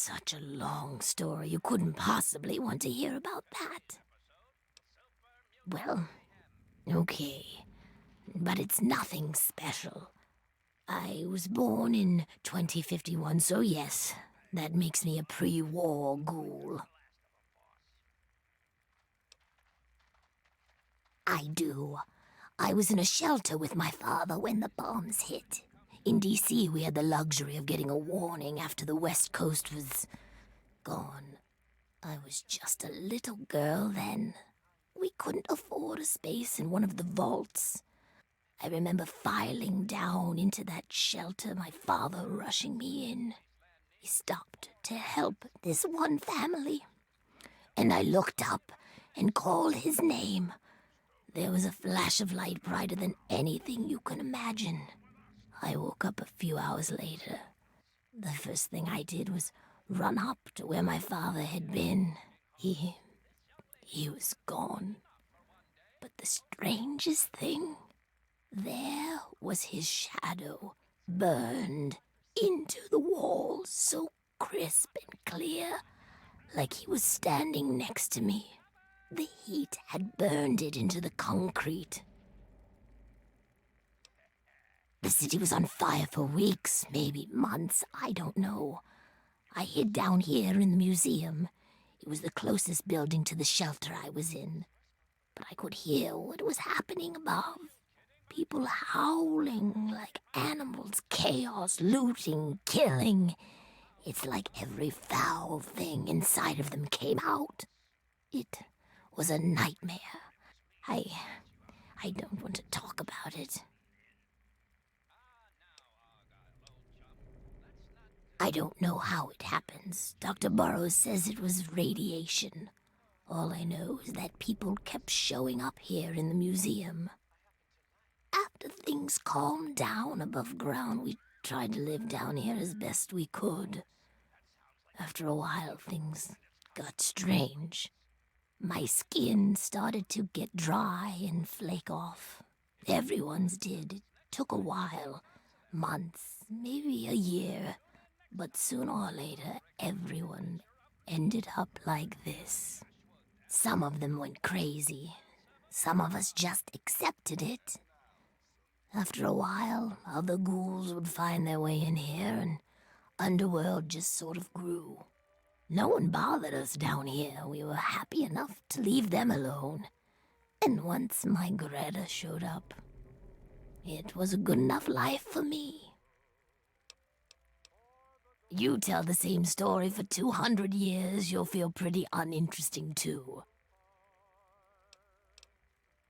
such a long story. You couldn't possibly want to hear about that. Well, okay, but it's nothing special. I was born in 2051, so yes, that makes me a pre-war ghoul. I do. I was in a shelter with my father when the bombs hit. In D.C., we had the luxury of getting a warning after the West Coast was gone. I was just a little girl then. We couldn't afford a space in one of the vaults. I remember filing down into that shelter, my father rushing me in. He stopped to help this one family. And I looked up and called his name. There was a flash of light brighter than anything you can imagine. I woke up a few hours later. The first thing I did was run up to where my father had been. He was gone. But the strangest thing, there was his shadow, burned into the wall, so crisp and clear, like he was standing next to me. The heat had burned it into the concrete. The city was on fire for weeks, maybe months, I don't know. I hid down here in the museum. It was the closest building to the shelter I was in. But I could hear what was happening above. People howling like animals, chaos, looting, killing. It's like every foul thing inside of them came out. It was a nightmare. I don't want to talk about it. I don't know how it happens. Dr. Burroughs says it was radiation. All I know is that people kept showing up here in the museum. After things calmed down above ground, we tried to live down here as best we could. After a while, things got strange. My skin started to get dry and flake off. Everyone's did. It took a while. Months, maybe a year. But sooner or later, everyone ended up like this. Some of them went crazy. Some of us just accepted it. After a while, other ghouls would find their way in here, and Underworld just sort of grew. No one bothered us down here. We were happy enough to leave them alone. And once my Greta showed up, it was a good enough life for me. You tell the same story for 200 years, you'll feel pretty uninteresting too.